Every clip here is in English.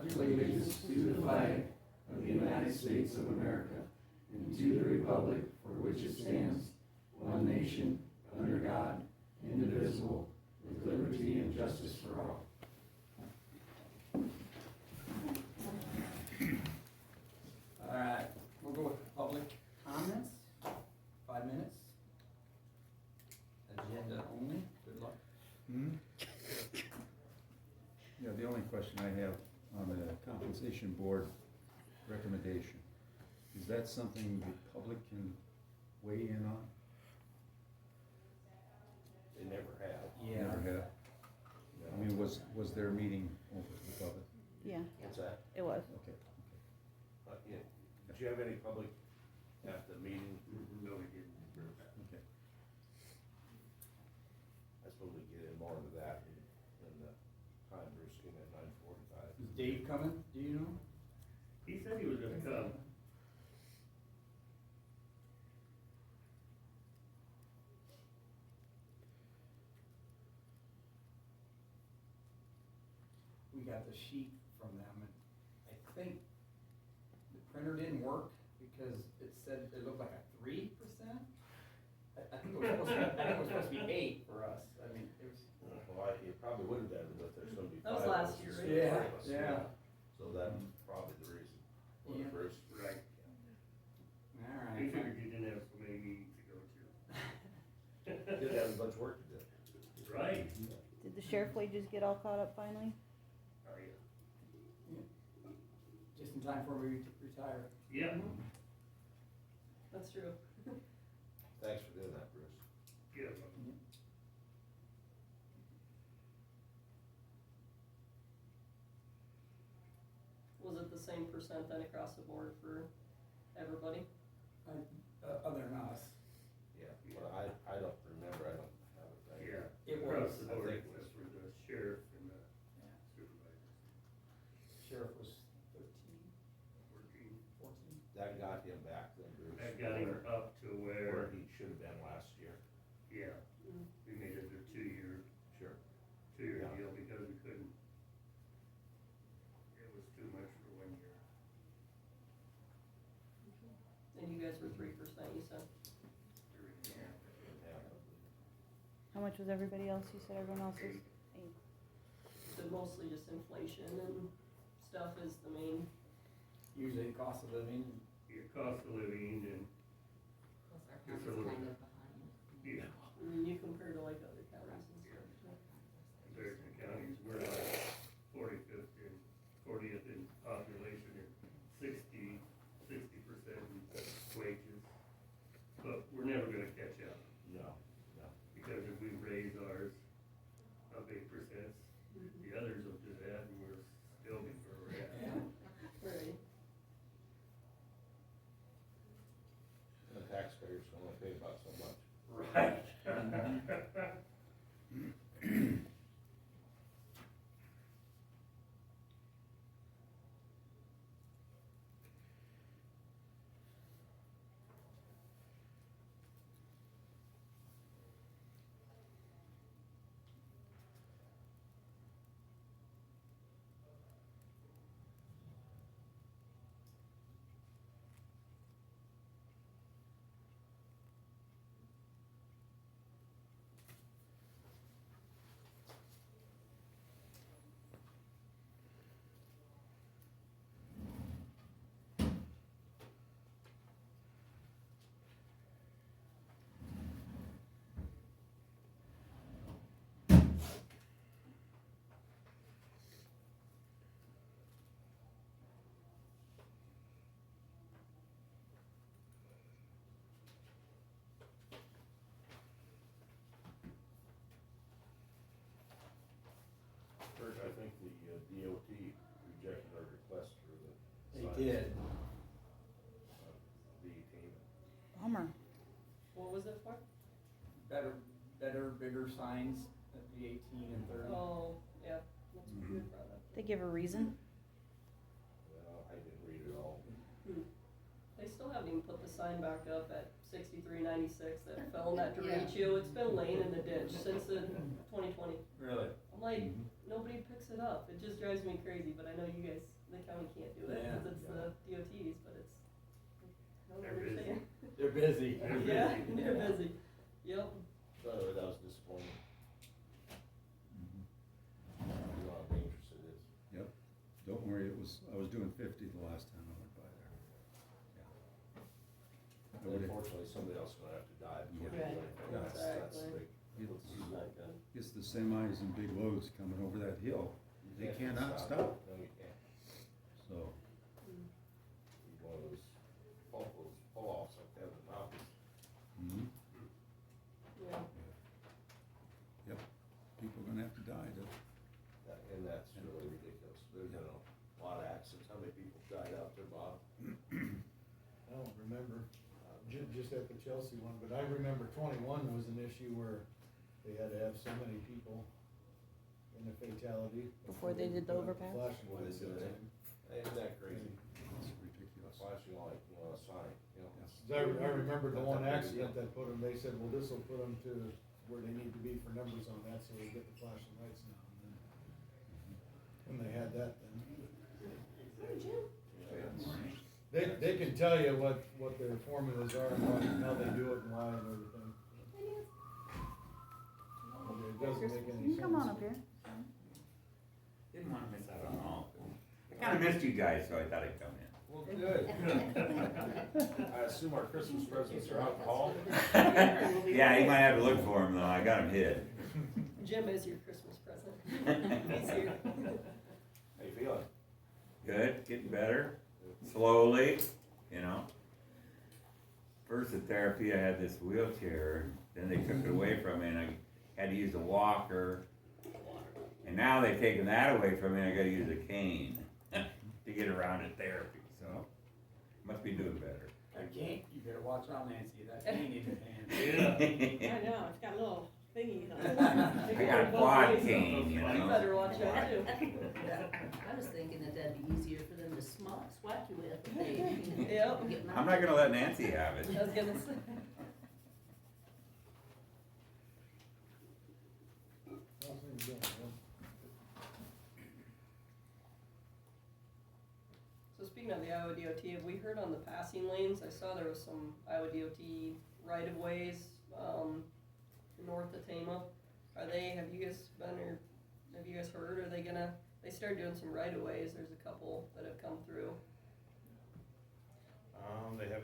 pledge allegiance to the flag of the United States of America and to the republic for which it stands, one nation, under God, indivisible, with liberty and justice for all. All right, we'll go with public comments, 5 minutes. Agenda only, good luck. Yeah, the only question I have on the compensation board recommendation, is that something the public can weigh in on? They never have. Yeah. Never have? I mean, was their meeting open to the public? Yeah, What's that? it was. Okay. Yeah. Did you have any public at the meeting? No, we didn't. Okay. I suppose we get in more into that in the time Bruce came at 9:45. Is Dave coming, do you know? He said he was gonna come. We got the sheet from them, and I think the printer didn't work because it said, it looked like a 3%. I think it was supposed to be 8 for us, I mean, it was. Well, it probably would have been, but there's gonna be That was five of last us year, instead right? of Yeah, four of us. yeah. So that's probably the reason. Well, Yeah. Bruce, Right. All He right. figured you didn't have so many meetings to go to. did have a bunch of work to do. Right? Did the sheriff wages get all caught up finally? Oh, yeah. Just in time for me to retire. Yeah, That's true. Thanks for doing that, Bruce. yeah. Was it the same percent then across the board for everybody? Other than us. Yeah, but I don't remember, I don't have it right Yeah. here. It Across was. the I board, think it it was was. for the sheriff and the Yeah. supervisors. Sheriff was 13, 14. 14. That got him back then, Bruce. That got him up to Where where, he should have been last year. yeah, Mm. we made it a two-year Sure. two-year Yeah. deal because we couldn't. It was too much for 1 year. And you guys were 3%, you said? 3.5. Yeah. How much was everybody else? You said everyone else was 8. But mostly just inflation and stuff is the main. Usually the cost of living. Your cost of living and, Plus our Just a county's little kind bit. of behind. yeah, You compare to like other counties and stuff. compared to counties, we're like 45th and 40th in population and 60% in wages. But we're never gonna catch up, No, no. because if we raise ours up 8%, the others will do that and we're still be where we're at. Yeah. Right. The taxpayers can only pay about so much. Right. First, I think the DOT rejected our request for the They signs. did. V18. Bummer. What was it for? Better, bigger signs at the 18 and 30. Oh, yeah, that's a good product. They give a reason? Well, I didn't read it all. They still haven't even put the sign back up at 6396 that fell in that Yeah. derecho. It's been laying in the ditch since the 2020. Really? I'm like, nobody picks it up. It just drives me crazy, but I know you guys county can't do it, Yeah. cause it's the DOTs, but it's, I don't They're busy. understand. They're busy. Yeah, they're busy, yep. So that was disappointing. Mhm. You know how dangerous it is. Yep, don't worry, I was doing 50 the last time I went by there. Yeah. I would've- Unfortunately, somebody else is gonna have to die before they Right. do anything. Yeah. That's the big. It's, Not good. it's the semis and big loads coming over that hill, they You can't cannot stop, No, you can't. so. You're one of those pull-offs like that in the mountains. Mhm. Yeah, Yep, people are gonna have to die to, And that's really ridiculous. There's been a lot of accidents. How many people died out there, Bob? I don't remember, just at the Chelsea one, but I remember 21 was an issue where they had to have so many people in a fatality. Before they did the put up overpass? Flashing Before they lights did at the it. time. Isn't that crazy? it's A ridiculous. flashing light, a sign, you know. Yes. 'Cause I remember the Not one that big a accident deal. that put them, they said, well, this'll put them to where they need to be for numbers on that, so they get the flashing lights now. And then, when they had that then. They can tell you what their formulas are and how they do it and why and everything. It doesn't make any sense. You can come on up here. Didn't wanna miss out on all. I kinda missed you guys, so I thought I'd come in. Well, good. I assume our Christmas presents are alcohol? Yeah, you might have to look for them though, I got them hid. Jim is your Christmas present. He's here. How you feeling? Good, getting better, slowly, you know. First at therapy, I had this wheelchair, then they took it away from me and I had to use a walker. And now they've taken that away from me, I gotta use a cane to get around at therapy, so must be doing better. That cane, you better watch out, Nancy, that cane in your hand. Yeah. I know, it's got a little thingy on I it. got a quad cane, you You know. better watch out too. I was thinking that that'd be easier for them to swat you with if they. Yep. get I'm not gonna let Nancy have it. I was gonna say. How's things going, man? So speaking of the Iowa DOT, have we heard on the passing lanes? I saw there was some Iowa DOT right of ways, north of Tama. Have you guys been or have you guys heard? Are they started doing some right of ways? There's a couple that have come through. They have,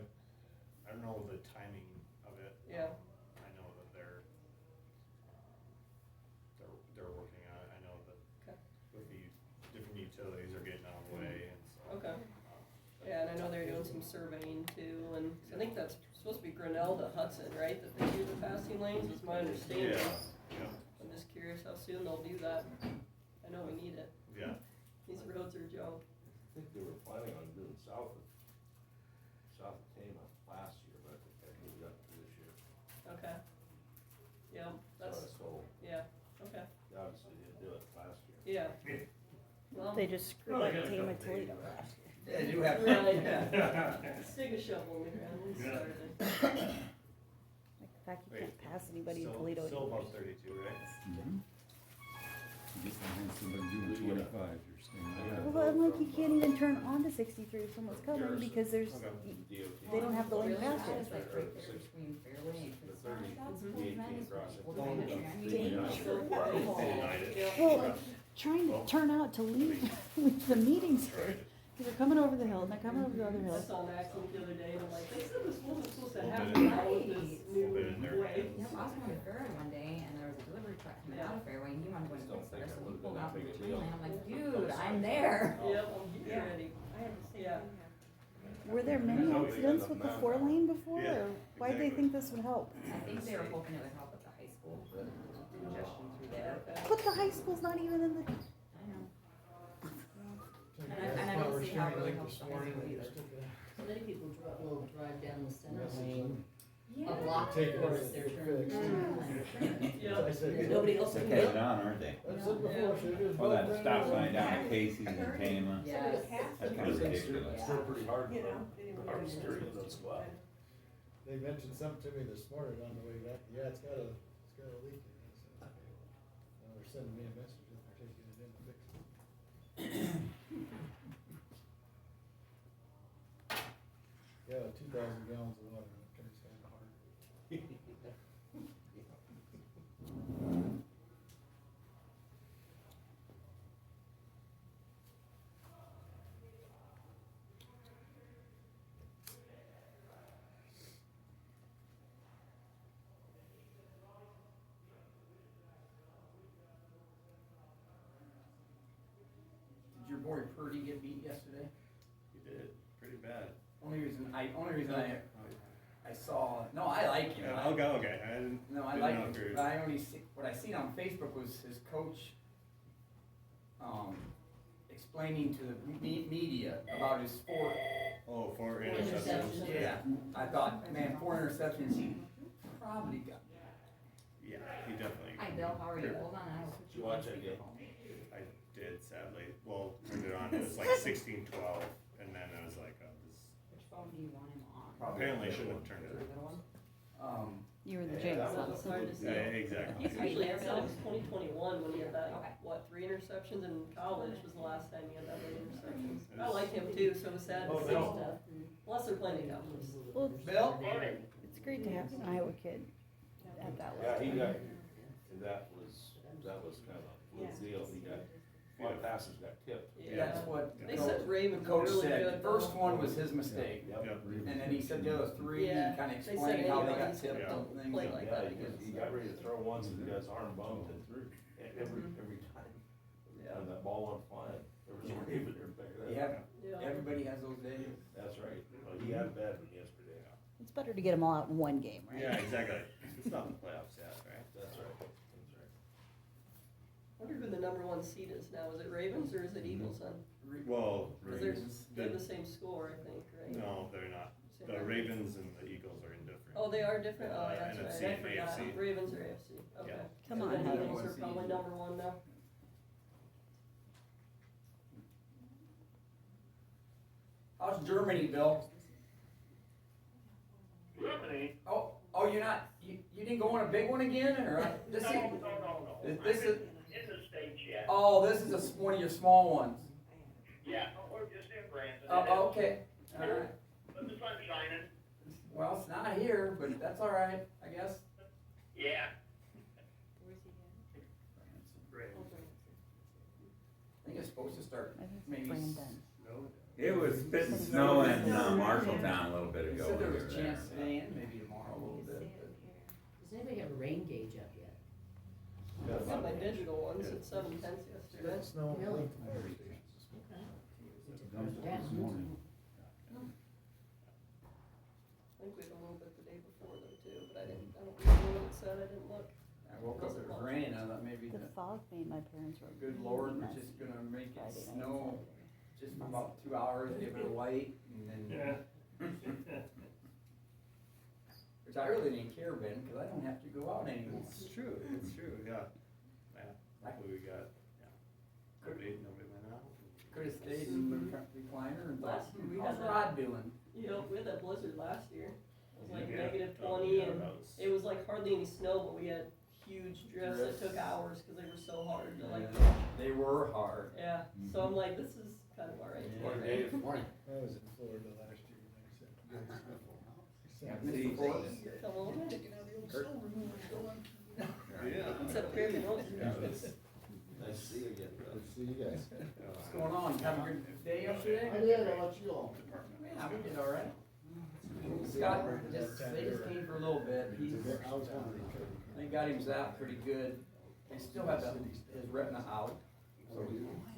I don't know the timing of it. Yeah. I know that they're working on it. I know that Okay. with the different utilities are getting on the way and so. Okay. Yeah, and I know they're doing some surveying too, and I think that's supposed to be Grinnell to Hudson, right? That they do the passing lanes, is my understanding. Yeah, I'm just curious how soon they'll do that. I know we need it. yeah. These roads are junk. I think they were planning on doing south of Tama last year, but I think that moved up to this year. Okay. Yeah, that's, So, yeah, okay, they obviously didn't do it last year. yeah. Well, They just screwed Well, up they got a Tama couple days. Toledo last year. Yeah, you have. Right. Stick a shovel in the ground and Yeah. start it. Like the fact you can't pass anybody in Toledo Still anymore. above 32, right? Mhm. You get behind somebody doing 25, you're staying out. Well, I'm like, you can't even turn onto 63 if someone's coming because there's, Okay. they don't have the lane Really? past I it. was like right there between Fairway and The Christmas. 30, the 18 crossing. What kind of Yeah. Well, like, trying to turn out to leave the meetings here, because they're coming over the hill, and they're coming over the other I hill. saw an accident the other day, and I'm like, they said this wasn't supposed to Little happen bit in- now with this new little bit in their way. hands. Yeah, I was going to Fairway one day and there was a delivery truck coming out of Fairway and he wanted to go in Still quick, think so it we would've pulled been a out from big the deal. tree lane. I'm like, dude, I'm there. Yep, I'm getting ready. I had the same Yeah. Were there many accidents with the 4 lane before, Yeah, or why'd they exactly. think this would help? I think they were hoping it would help with the high school congestion through there. Okay. But the high school's not even in the, I know. And I don't see how it really helps this the high morning, school they either. just took a So many people will drive down the center message lane, and a block Take it before as their it's turn. fixed. Yeah. I said, There's nobody else They're in catching there. on, aren't they? I've said before, should have just. Oh, that built stop that sign in. down at Casey's and Tama, Yes. that's kinda ridiculous. It's still pretty hard, You know, hard to steer those squad. They mentioned something to me this morning on the way back, yeah, it's got a leak in it, I said, okay, well, now they're sending me a message that they're taking it in to fix it. Yeah, 2,000 gallons of water, that turns down the heart. Did your boy Purdy get beat yesterday? You did, pretty bad. Only reason I saw, no, I like him. Yeah, okay, I didn't. No, I didn't like know him, if you're- but I only see, what I seen on Facebook was his coach, explaining to the media about his sport. Oh, 4 Interceptions. interceptions. Yeah, I thought, man, 4 interceptions, he probably got. Yeah, he definitely. Hi Bill, how are you? Hold on, I will put Did you watch that game? I did, sadly. Well, turned it on, it was like 16-12, and then I was like, Which phone do you want him on? apparently shouldn't have turned The it little one? You were the Yeah, jinx. that So it's hard to on. see. Yeah, exactly. Usually it said it was 2021 when he had Okay. that, what, 3 interceptions in college was the last time he had that many interceptions. I like him too, so it was sad to Oh, see no. stuff, unless they're playing the Cowboys. Well, Bill? it's great to have an Iowa kid at that Yeah, level. he got, that was kind of a fluke deal, he got, a lot of passes got tipped. That's what They the said Ravens coach were really said. good. The first one was his mistake, Yep. Yep. and then he said the other 3, he Yeah, kinda they said explained how they got anybody's tipped Yeah. and things. play like Yeah, that he against. got ready to throw once and he got his arm bumped and threw, every time. Yeah. And that ball went flying, there was a Raven there back there. Yeah, Yeah. everybody has those days. That's right, well, he had a bad one yesterday. It's better to get them all out in one game, right? Yeah, exactly. It's not the playoffs yet, right? That's right, that's right. I wonder who the #1 seed is now, is it Ravens or is it Eagles then? Well, 'Cause they're the- the same score, I think, right? no, they're not. Same The record. Ravens and the Eagles are indifferent. Oh, they are different, oh, Uh, that's NFC right, I and forgot, AFC. Ravens or AFC, okay. Yeah. Come So on, then Heather. Eagles are probably #1 now. How's Germany, Bill? Germany? Oh, you're not, you didn't go on a big one again, or? This is, No. this is, In the States yet. oh, this is one of your small ones. Yeah, we're just in Branson. Oh, okay, alright. But the sun's shining. Well, it's not here, but that's alright, I guess. Yeah. I think it's supposed to start I think it's maybe. Brandon. It was spitting snow in Marshalltown a little bit They ago. said there when was we a were chance there. today and maybe tomorrow a little bit, but. Does anybody have a rain gauge up yet? I got my digital ones at 7/10 yesterday. Snow. Really? It dumped this morning. I think we had a little bit the day before though too, but I don't remember what it said, I didn't look. I woke up, it was raining, I thought maybe The the fog made my parents were good really Lord was messy just gonna make it Friday night and snow Saturday. just for about 2 hours, give it a light, and then. Yeah. Which I really didn't care, Ben, cause I don't have to go out anymore. It's true, yeah. Yeah, hopefully we got, nobody went out. Could've stayed in the recliner and thought, Last year we how's had that. Rod doing? You know, we had that blizzard last year, it was like Yeah. -20 Yeah, and that was- it was like hardly any snow, but we had huge drifts that Drifts. took hours, cause they were so hard to like, Yeah, they were hard. yeah, so I'm like, this is kind of alright. Yeah. Morning, Dave. Morning. I was in Florida last year and I said, "You guys go." Yeah, I Mr. said, Ford. Come on, Yeah. instead of clearing the nose. Nice to see you again, brother. Good to see you guys. What's going on? Have a good day yesterday? did, I'll let you all. Yeah, we did alright. Scott, they just came for a little bit, he's, I was wondering. they got him zapped pretty good. They still have his retina out, so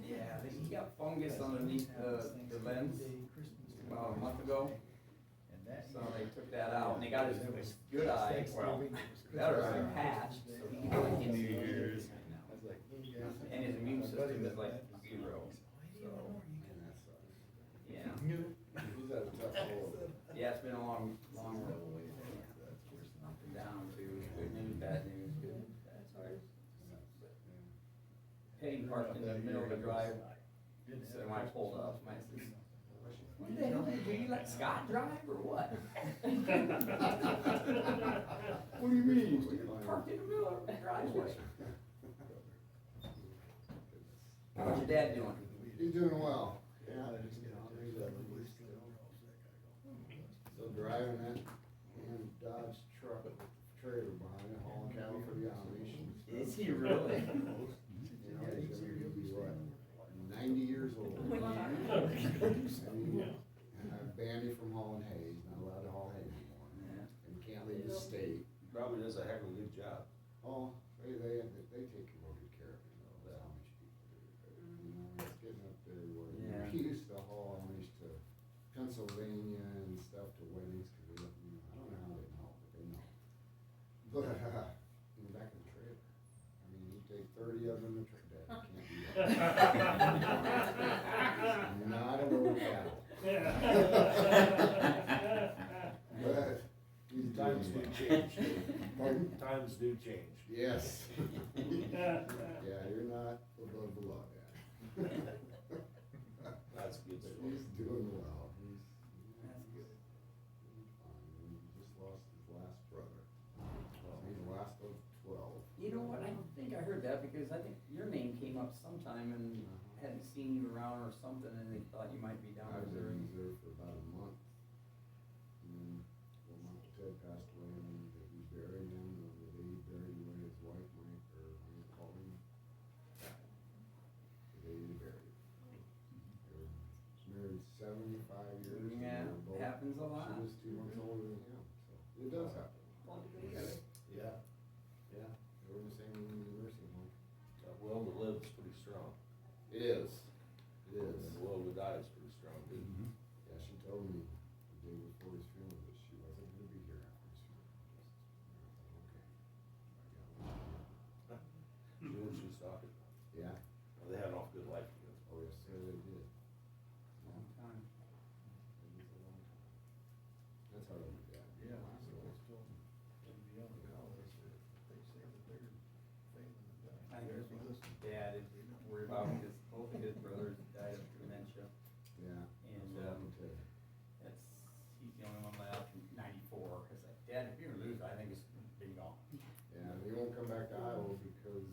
yeah, he got fungus underneath the lens about a month ago. So they took that out, and they got his good eye, well, that was like patched, so he can only get New see Year's. and his immune system is like 0, so, yeah. Yeah, it's been a long road. Up and down too, good news, bad news, good news, bad. That's hard. Penny parked in the middle of the drive, so when I pulled up, my sister, what the hell did you let Scott drive or what? What do you mean? We parked in the middle of the driveway. How's your dad doing? He's doing well. Yeah. driving that damn Dodge truck with the trailer behind it, hauling cattle for the Amish. and stuff. Is he really? You know, he's gonna be what, 90 years old. Oh my God. I mean, banned from hauling hay, he's not allowed to haul hay anymore, and can't leave the state. Probably does a heck of a good job. Oh, they take real good care of him, though, the Amish people do. You know, it's getting up there where Yeah. he used to haul Amish to Pennsylvania and stuff to weddings, cause they, you know, I don't know how they know, but they know. But, in the back of the trailer, I mean, you take 30 of them in the trailer, Dad, you can't do that. Not a load of cattle. But, he's Times doing do well. change. Pardon? Times do change. Yes. Yeah, you're not above the law, Dad. That's good. But he's doing well. He's That's good. fine. He just lost his last brother. He's the last of 12. You know what, I think I heard that because I think your name came up sometime and hadn't seen you around or something and they thought you might be down I was there. in Missouri for about a month. And then, well, Uncle Ted passed away and we buried him. And the day he buried away his wife, Mike, or Mike called him. The day he buried him. They were married 75 years. and Yeah, they were both- happens a lot. She was 2 months older than him, so it does happen. Yeah. Yeah, they were in the same nursing home. That will to live is pretty strong. It is. It is. And the will to die is pretty strong too. Yeah, she told me the day before his funeral that she wasn't gonna be here after his funeral. I thought, okay. She knew what she was talking about. Yeah, Well, they had an awful good life together. oh, yes, sir, they did. Long time. It was a long time. That's how my dad. Yeah. last So one. it's still, it'll be on the college, they say that they're failing to die. I think his dad is worried about because both of his brothers died of dementia. Yeah. And, that's what happened to- He's the only one left from 94. It's like, Dad, if you're gonna lose, I think it's been gone. Yeah, he won't come back to Iowa because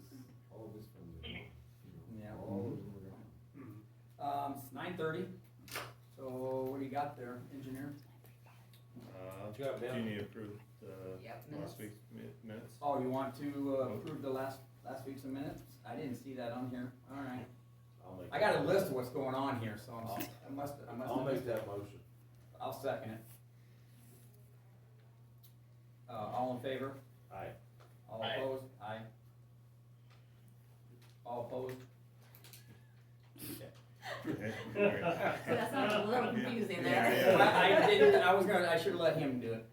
all of his friends are gone. You know, Yeah. all of them are gone. It's 9:30. So what do you got there, engineer? What you got, Ben? Do you need to approve the Yep, last week's minutes? Oh, you want to approve the last week's minutes? I didn't see that on here. All right. I got a list of what's going on here, so I must. I'll make that motion. I'll second it. All in favor? Aye. All opposed? Aye. All opposed? Okay. Okay. So that sounds a little confusing Yeah, there. yeah. I didn't, I should've let him do it.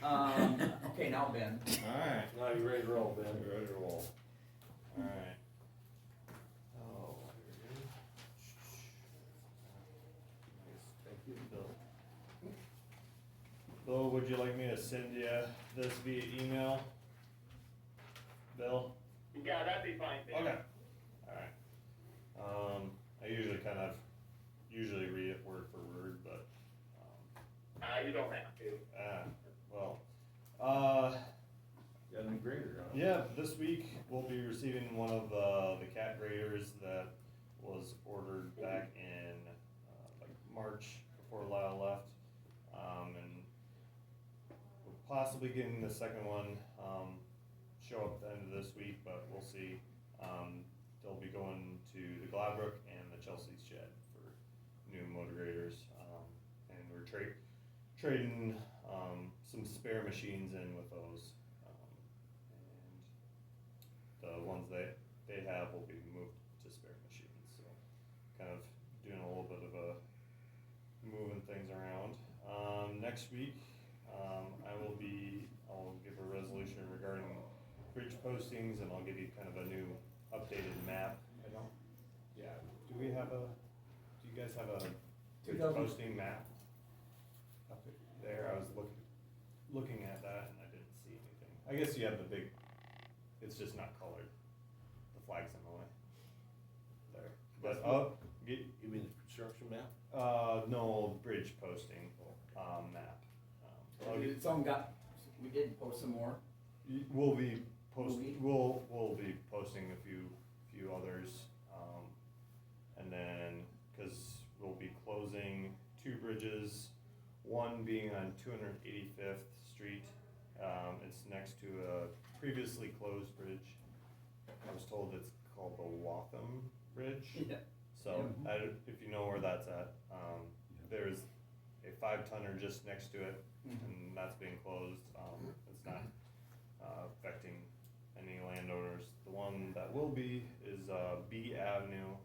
Okay, now Ben. Alright. Now you ready to roll, Ben? Ready to roll. Alright. Oh, here we go. Nice, thank you, Bill. Bill, would you like me to send you this via email? Bill? Yeah, that'd be fine, Ben. Okay. Alright. I usually read it word for word, but, You don't have to. Got a new grader on. yeah, this week we'll be receiving one of the cat graders that was ordered back in like March before Lyle left, and we're possibly getting the second one show up at the end of this week, but we'll see. They'll be going to the Gladbrook and the Chelsea's shed for new motor graders, and we're trading some spare machines in with those. And the ones they have will be moved to spare machines, so kind of doing a little bit of a moving things around. Next week, I'll give a resolution regarding bridge postings, and I'll give you kind of a new updated map. Do you guys have a bridge 2000. posting map up there? I was looking at that and I didn't see anything. I guess you have the big, it's just not colored. The flag's in the way. There. But, You mean the construction map? no, bridge posting, map. We did post some more. We'll be Will we? we'll be posting a few others, and then, cause we'll be closing 2 bridges, One being on 285th Street. It's next to a previously closed bridge. I was told it's called the Waltham Bridge. Yeah. So, if you know where that's at, there's a 5-tonner just next to it, and that's being closed. It's not affecting any landowners. The one that will be is B Avenue.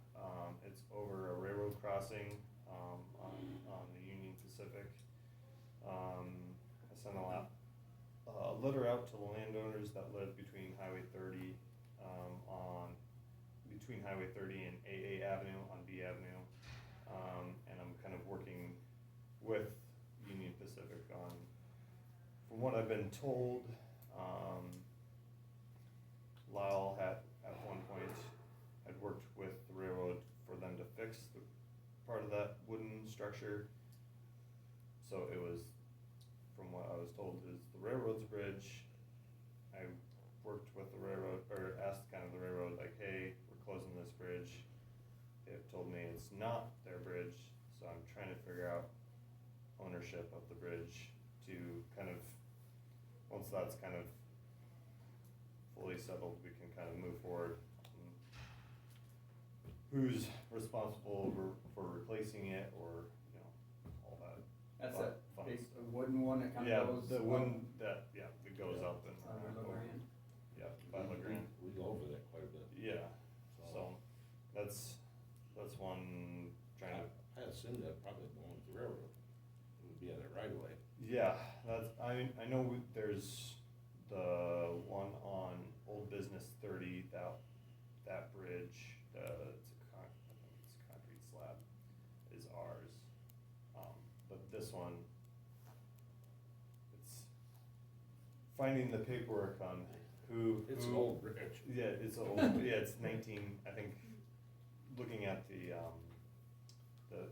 It's over a railroad crossing on the Union Pacific. I sent a letter out to the landowners that live between Highway 30 between Highway 30 and AA Avenue on B Avenue, and I'm kind of working with Union Pacific on, from what I've been told, Lyle had at one point had worked with the railroad for them to fix the part of that wooden structure. So it was, from what I was told, is the railroad's bridge. I worked with the railroad, or asked kind of the railroad, like, hey, we're closing this bridge. It told me it's not their bridge, so I'm trying to figure out ownership of the bridge to kind of, once that's kind of fully settled, we can kind of move forward. Who's responsible for replacing it, or, you know, all that. That's fun- a, fun it's stuff. a wooden one that kind Yeah, of goes. the one that, it goes up and Under the over. ground. Yeah, by the ground. We go over that quite a bit. Yeah, so that's one trying to. I assume that probably belongs to the railroad. It would be on it right away. Yeah, I know there's the one on Old Business 30, that bridge, I think it's a concrete slab, is ours. But this one, it's finding the paperwork on It's an old bridge. Yeah, it's old, it's 19, I think, looking at the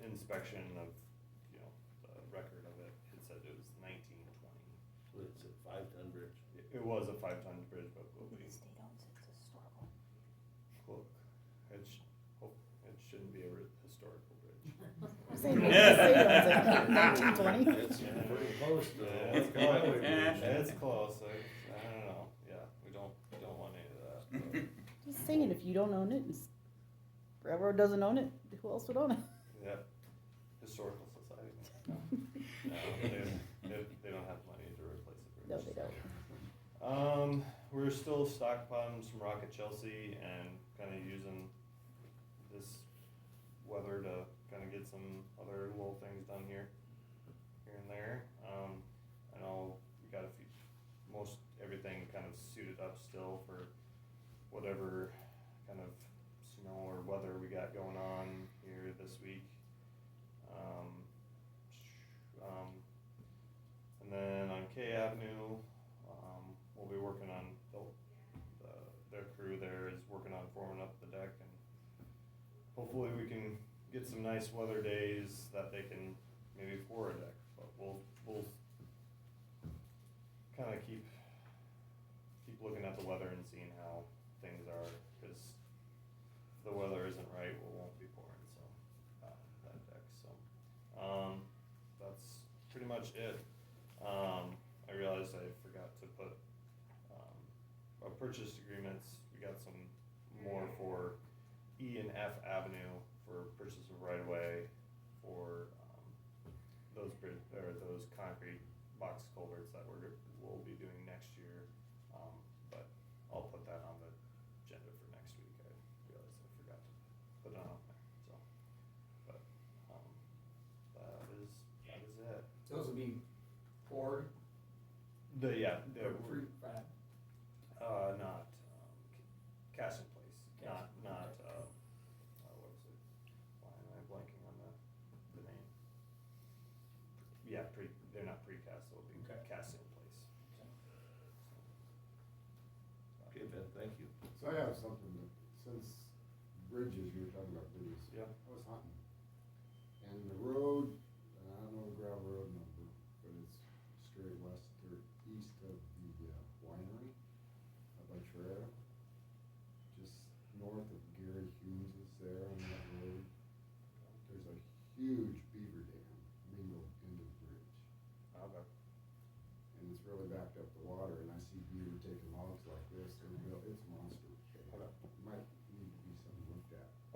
inspection of, you know, the record of it, it said it was 1920. But it's a 5-ton bridge. It was a 5-ton bridge, but will be, The state owns it, it's historical. look, it shouldn't be a historical bridge. Say the state owns it, 1920. It's pretty close to Yeah, the highway bridge. It's close, I don't know, yeah, we don't want any of that, but, Just saying, if you don't own it, and railroad doesn't own it, who else would own it? yeah, historical society. No, they don't have money to replace the bridge. No, they don't. We're still stockpiling some rock at Chelsea and kind of using this weather to kind of get some other little things done here and there. I know we got everything kind of suited up still for whatever kind of snow or weather we got going on here this week. And then on K Avenue, we'll be working on their crew there is working on forming up the deck, and hopefully we can get some nice weather days that they can maybe pour a deck, but we'll kind of keep looking at the weather and seeing how things are, because if the weather isn't right, we won't be pouring, so, that deck, so, that's pretty much it. I realized I forgot to put, our purchase agreements, we got some more for E and F Avenue for purchase of right of way for, those concrete box culverts that we'll be doing next year. But I'll put that on the agenda for next week. I realized I forgot to put it on there, so, but, that is it. Those will be poured. The not, cast in place, not, what was it? Why am I blanking on the name? Yeah, they're not precast, they'll be Okay. cast in place. Okay, Ben, thank you. So I have something that, since bridges, you were talking about bridges. Yeah. I was hunting, and the road, I don't know the gravel road number, but it's straight west or east of the winery up by Troy, just north of Gary Humes is there on that road. There's a huge beaver dam mingled into the bridge.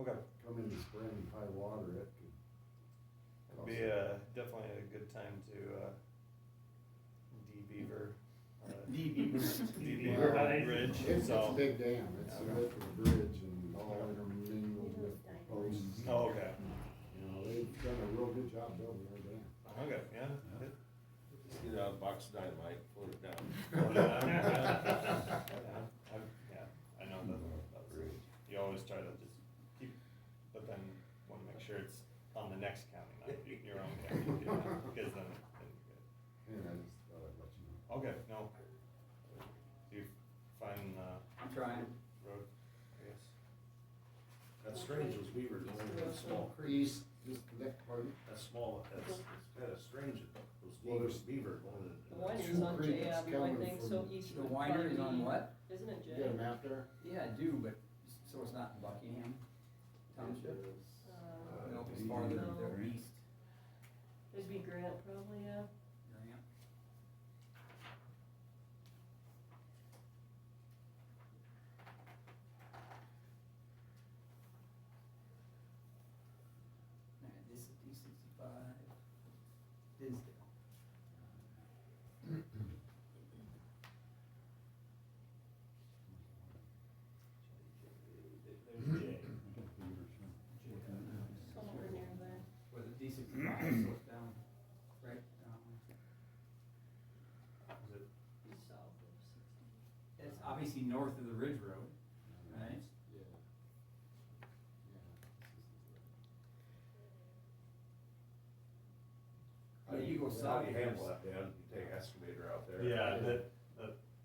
Okay. come in the spring, high water, it could. It'd be definitely a good time to de-beaver. De-beaver bridge, It's a so. big dam, it's a Okay. width of the bridge and all intermingled with posts. Oh, okay. You know, they've done a real good job building their dam. Okay, yeah. Good. Just get out a box of dynamite, float it down. Yeah, I know that, you always try to just keep, but then wanna make sure it's on the next county, not your own county, because then you're good. And I just thought I'd let you know. Okay, no. Do you find, I'm trying. road, I guess? That's strange, those beavers, they're small creeks. East, just that part. That's small, it's kinda strange, that those Well, there's- beaver. The winery's Two on creeks J Avenue, I coming think, from- so east The of winery is on Carnegie. what? Isn't it You J? got a map there? Yeah, I do, but, so it's not Buckingham Township? No, it's farther No. east. It'd be Grant probably, yeah. Grant. This is D65, Dinsdale. There's Jay. Somewhere near there. Where the D65 slopes down, right down. Is it, South of 60. It's obviously north of the Ridge Road, right? Yeah. Yeah, you go How south. do you handle that, Dan? You take excavator out there? yeah, that,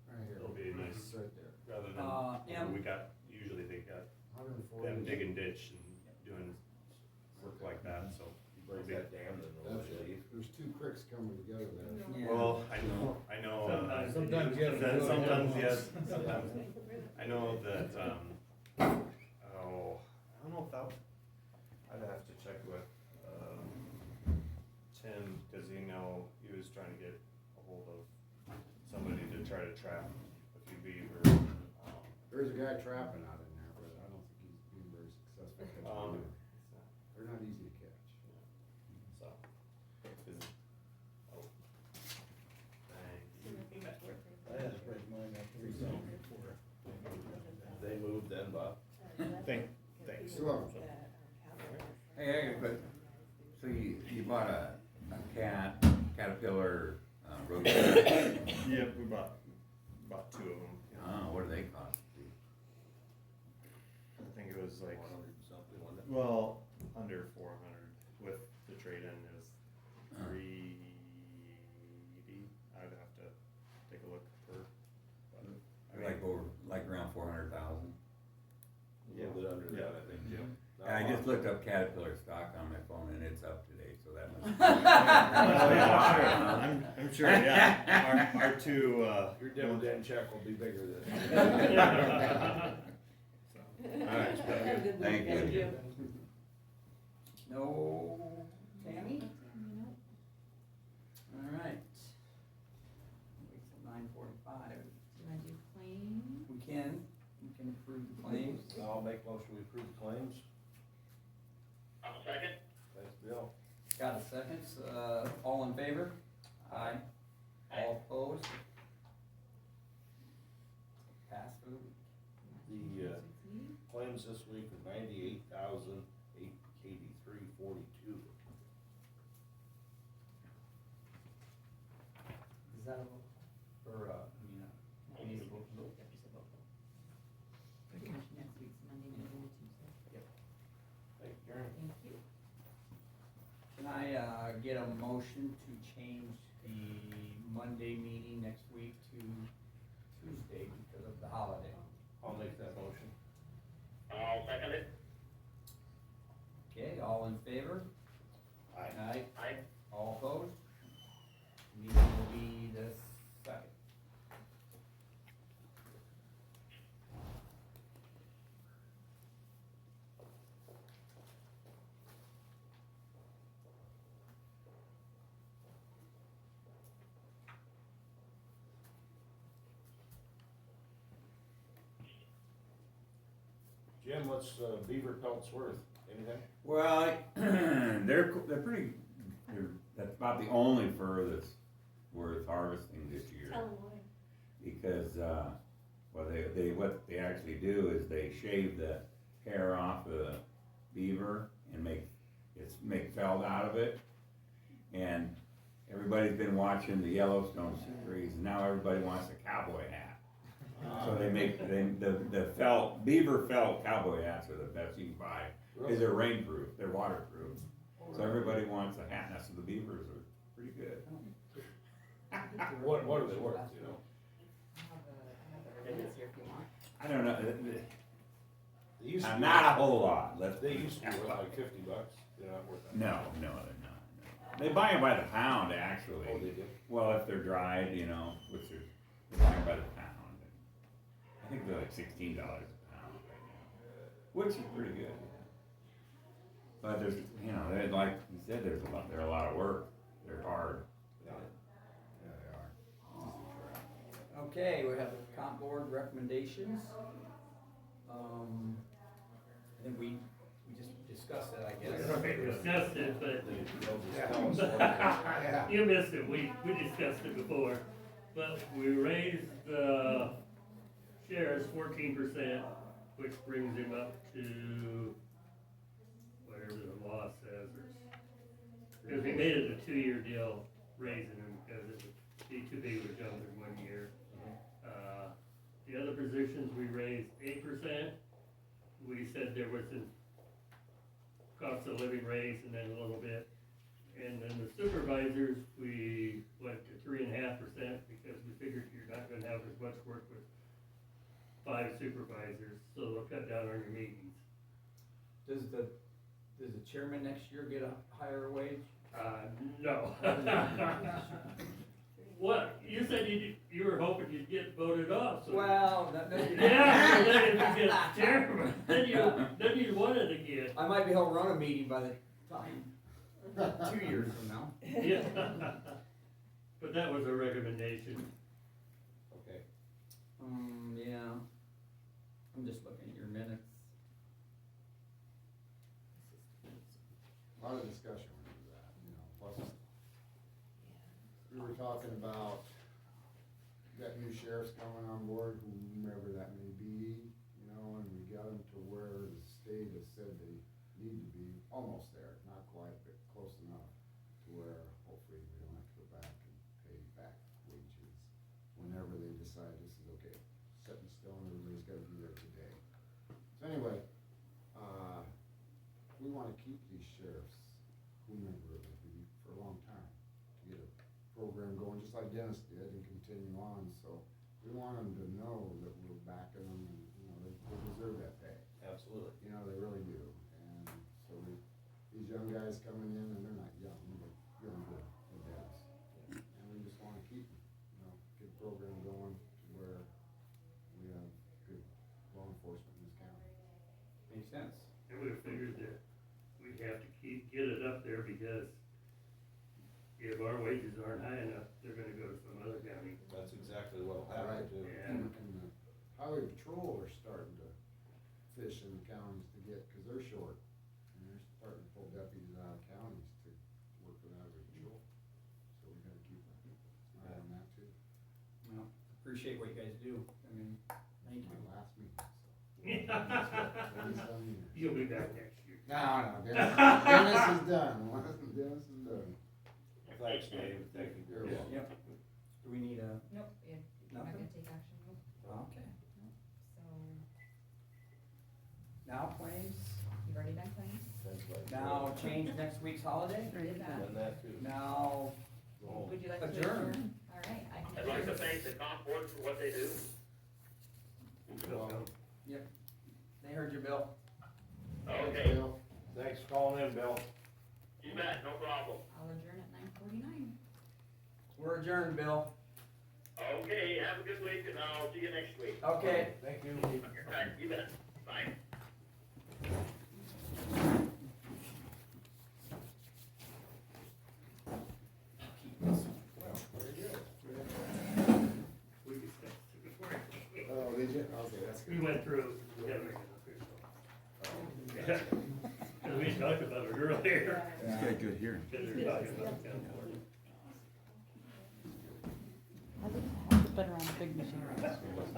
Right here. It'll be nice. It's right there. rather than, M. we got, usually they got 140. them digging ditch and doing work like that, so. You break that dam, then That's they'll it. leave. There's two creeks coming together there. Yeah. Well, I know, Sometimes you have to do it. sometimes, yes, sometimes. I know that, oh, I don't know if that, I'd have to check with, Tim, cause he was trying to get a hold of somebody to try to trap a few beaver. There's a guy trapping out in there, but I don't think he's being very successful catching them. They're not easy to catch. So, is, oh. Dang. I had to break mine up three times before. They moved then, Bob? Thanks. You're welcome. Hey, but, so you bought a Caterpillar, road. Yep, we bought two of them. Oh, what do they cost? I think it was like, 100 and something, wasn't it? well, under 400 with the trade-in is 380. I'd have to take a look per. But, I mean, Like over, like around 400,000. A little bit under that, I think, Jim. And I just looked up Caterpillar stock on my phone and it's up today, so that must. Oh, yeah, sure. I'm sure, yeah. Our two, Your dividend check will be bigger than. Alright, thank you. No, Tammy? Alright. Wait till 9:45. Do I do claim? We can approve the claims. I'll make motion we approve the claims. I'll second. Thanks, Bill. Got a second, all in favor? Aye. All opposed? Pass for the week. The, claims this week are 98,883.42. Is that a vote? Or, need a vote? Next week's Monday, Monday, Tuesday. Thank you, Karen. Thank you. Can I, get a motion to change the Monday meeting next week to Tuesday because of the holiday? I'll make that motion. I'll second it. Okay, all in favor? Aye. Aye. Aye. All opposed? Meeting will be the second. Jim, what's beaver pelts worth? Anything? Well, they're pretty, that's about the only fur that's worth harvesting this year. Tell 'em why. Because, well, what they actually do is they shave the hair off the beaver and make felt out of it. And everybody's been watching the Yellowstone series, and now everybody wants a cowboy hat. So they make, the felt, beaver felt cowboy hats are the best you can buy, because they're rainproof, they're waterproof. So everybody wants a hat, and so the beavers are pretty good. What are they worth, you know? I don't know, They used to be- not a whole lot, They used to be worth like $50. They're not worth that. No, they're not. No. They buy them by the pound, actually. Oh, they do? Well, if they're dried, you know, they buy them by the pound. I think they're like $16 a pound right now, which is pretty good. But there's, you know, like you said, they're a lot of work. They're hard. Yeah. Yeah, they are. Okay, we have the comp board recommendations. I think we just discussed it, I guess. We discussed it, but They'll just tell us. you missed it, we discussed it before. But we raised the shares 14%, which brings him up to whatever the law says. Because we made it a 2-year deal, raising him, because it would be too big of a jump in 1 year. The other positions, we raised 8%. We said there was a cost of living raise and then a little bit. And then the supervisors, we went to 3.5% because we figured you're not gonna have as much work with 5 supervisors, so they'll cut down on your meetings. Does the chairman next year get a higher wage? No. What, you said you were hoping you'd get voted off, so. Well, Yeah, so then if you get chairman, then you want it again. I might be able to run a meeting by the time, 2 years from now. Yeah. But that was a recommendation. Okay. Yeah. I'm just looking at your minutes. A lot of discussion went into that, you know, plus we were talking about that new sheriff's coming on board, whomever that may be, you know, and we got them to where the state has said they need to be, almost there, not quite, but close enough to where hopefully we don't have to go back and pay back wages whenever they decide this is okay, set in stone, everybody's gotta be there today. So anyway, we wanna keep these sheriffs, whomever it will be, for a long time, to get a program going, just like Dennis did, and continue on, so we want them to know that we're backing them, and, you know, they deserve that pay. Absolutely. You know, they really do, and so these young guys coming in, and they're not young, but really good, with Dennis. And we just wanna keep them, you know, get a program going to where we have good law enforcement in this county. Makes sense. And we figured that we'd have to get it up there because if our wages aren't high enough, they're gonna go to some other county. That's exactly what'll happen too. And And the highway patrol are starting to fish in the counties to get, cause they're short, and they're starting to pull deputies out of counties to work with highway patrol. So we gotta keep an eye on that too. Well, appreciate what you guys do. I mean, thank My you. last meeting, so. 47 years. you'll be back next year. No, Dennis is done, Dennis is done. Thanks, Dave. Thank you. You're welcome. Yep. Do we need a, Nope, you're not Nothing? gonna take action, nope, okay. so, Now claims, you've already done claims? That's right. now change next week's holiday, You did that. Done that too. now, Go home. Would you like to Adjourn. adjourn? All right, I can. I'd like to thank the comp board for what they do. they heard you, Bill. Okay, Bill. Thanks for calling in, Bill. you bet, no problem. I'll adjourn at 9:49. We're adjourned, Bill. Okay, have a good week, and I'll see you next week. Okay. Thank you. You bet, bye. We discussed it before. Oh, did you? Okay, that's good. We went through, we gotta make it official. Cause we talked about it earlier. He's got good hearing. Cause they're talking about the county board. Hasn't been around a big machine.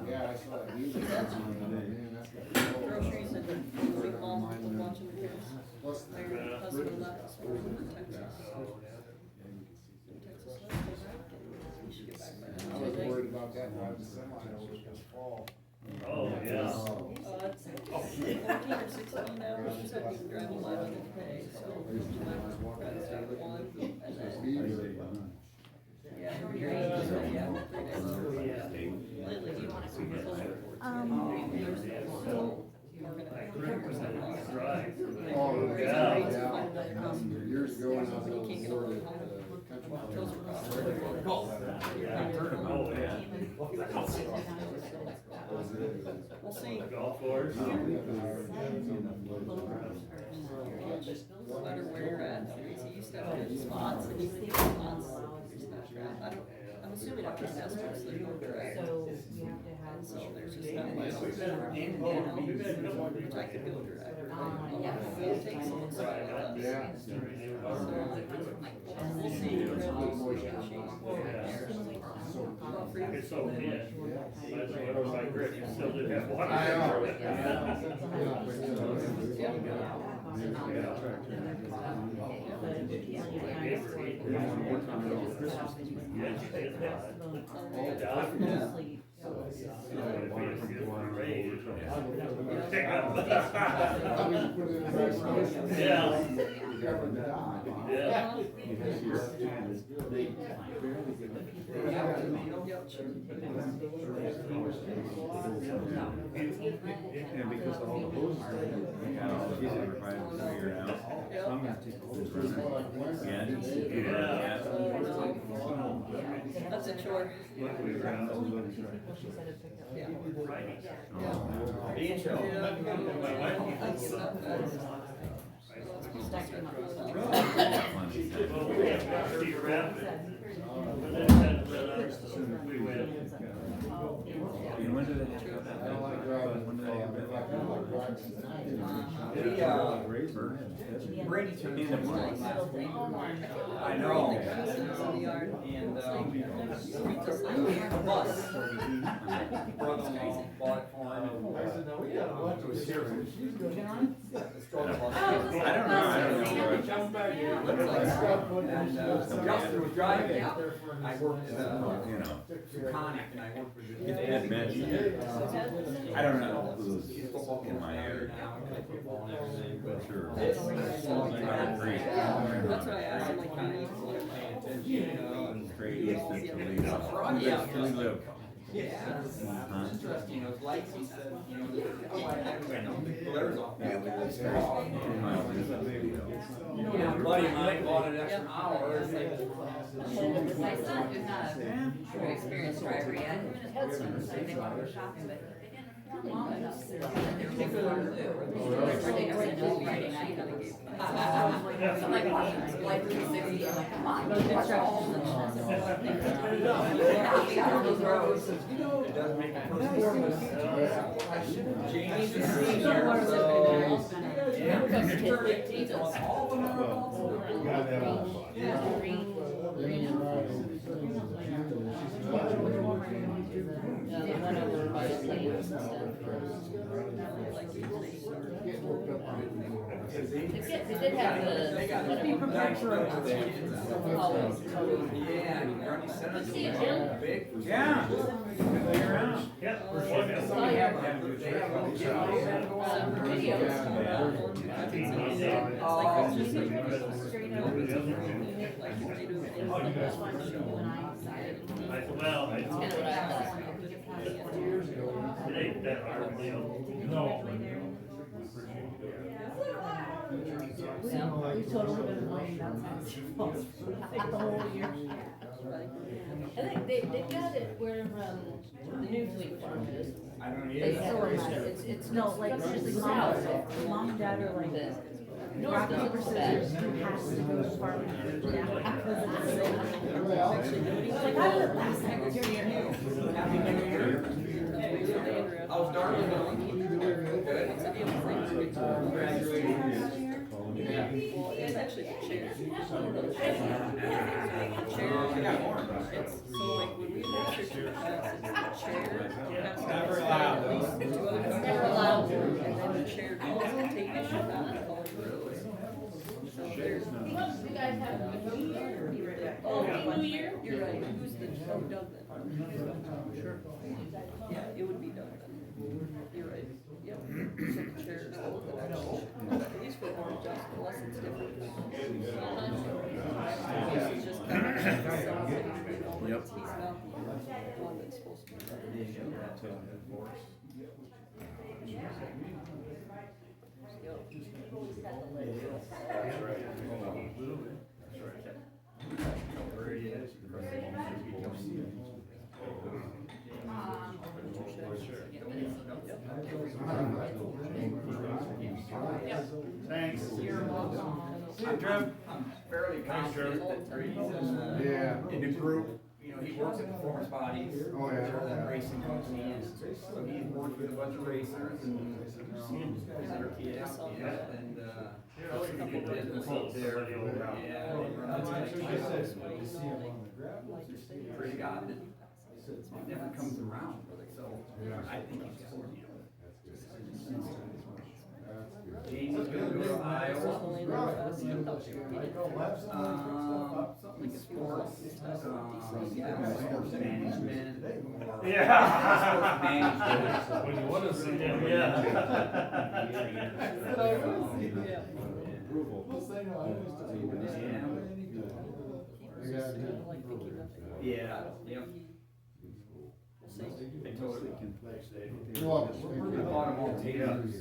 Yeah, I saw that music, that's on the, man, that's got. Groceries and big mom was watching the kids. Plus, Their husband left school in Texas. Oh, yeah. Texas left, came back, and we should get back by I now. was worried about that driving semi over this fall. Oh, yeah. It's 14 or 16 now, she said we can drive 11 a day, so she might just walk out of 1, and then, yeah, your age, so yeah, 3 days. Lately, you want to see the full report. So, we're gonna have to. Right. Oh, Yeah. yeah. Years ago, when I was on the board at the country. Those are possible. Oh, yeah. We'll see. Golf course. No matter where you're at, you used to have good spots, and you think spots, there's not traffic. I'm assuming after Nesters, there's no traffic. So you have to have. And so there's just not much, which I could go direct. Yeah. It takes a little while. Yeah. We'll see. It's so thin. That's what I was like, Rick, you still did have water. I know. And because of all the hoses, it's easy to provide it to your house. So I'm gonna take all those. That's a chore. Yeah. Well, we have to see rapid. But then we went. And when do they have that? I don't like driving. When do they have that? Brady took me to one last week. I know. In the yard. And, the bus, brother-in-law bought it for him. I said, no, we got a bunch of serious. The struggle bus. I don't know. And, Justin was driving, I worked at, You know, Sukonic, and I worked with the. it mentioned, I don't know who's in my area. Football and everything, but Sure. That's what I asked him, like, how do you feel about it? Straight east of Toledo. Yeah. We live. Yeah, it's interesting, those lights, he said, you know, the glares off. Yeah, a buddy of mine bought an extra hour, it's like. My son, who's not a true experienced driver yet, had some, so they went to shopping, but they didn't inform long enough. They were big for Friday night. I'm like watching this Flight 360, I'm like, come on, watch all of them. Those roads. It does make a performance. James is senior, so. Yeah, Because it's kids early like teens, Jesus. all of them are also. They did have the, be prepared for always. Yeah, Ernie sent us See you, Jim. big. Yeah. Yep. Saw you. Well, it ain't that hard of a deal. No. We've totally been playing outside the whole year. I think they've got it where, the new fleet farm is. I don't know. They still have it, it's No, like, seriously, mom and dad are like, North rock, paper, doesn't scissors, bad. who has to go to farm? Like, I did it last night. Happy New Year. I was darn good. Congratulations. actually the chair. So like when we register to class, it's the chair, has to have at least 2 other people. Never allowed. And then the chair calls the tape, it should not call the rules. So there's. You guys have a New Year? Oh, New Year? You're right, who's the, oh, Doug then? Sure. Yeah, it would be Doug then. You're right, yep. So the chair is the one that actually should, at least for board adjustment, unless it's different. This is just kind of something, you know, Yep. he's not the one that's supposed to be done. Thanks. I'm fairly confident that Brady's in the group, you know, he works at performance bodies. Oh, yeah. They're that racing company, and so he's worked with a bunch of racers and, their kids, and, a couple business up there. Yeah, they run that pretty god that it never comes around, so I think he's got it. James is gonna go to Iowa. Something like sports, sports management. Yeah. Sports management. When you wanna see them. Yeah. Yeah, yep. I totally can. You're welcome. I bought them all taters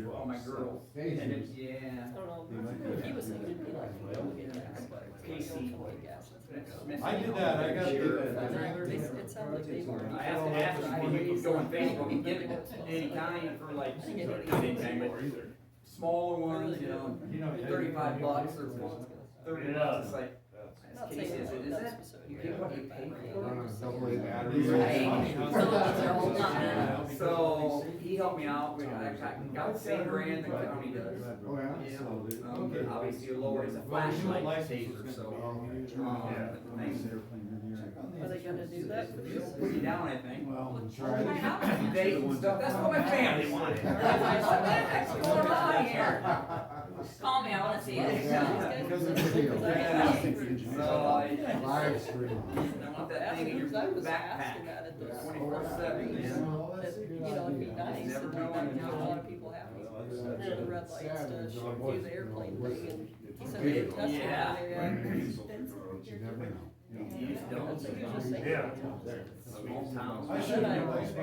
for all my girls. And it's, yeah. I don't know, he was thinking it'd be like, we'll get gas, but Casey. gas. I did that, I got It sounds like they were. I have to ask them when you go on Facebook and get it any kind for like, not anything, but smaller ones, you know, $35 or $30. It's like, Not Casey, saying is it's it, is that that specific. you get what you pay for? Double A battery. So he helped me out, I got the same brand the county does. Oh, yeah? Yeah, obviously lower, it's a flashlight taser, so, thanks. Are they gonna do that for you? Put you down, I think. Well, Date and stuff, that's what my family wanted. What the heck's going on here? Call me, I wanna see it. Live stream. I want that thing in your I was backpack, asking that at the, 24/7, man. that, you know, it'd be nice, and that'd make a lot of people happy. The red lights to do the airplane thing, and he said they didn't test it Yeah. on there. You never know. You just don't. That's what you just say. Yeah. Small town. I should have replaced my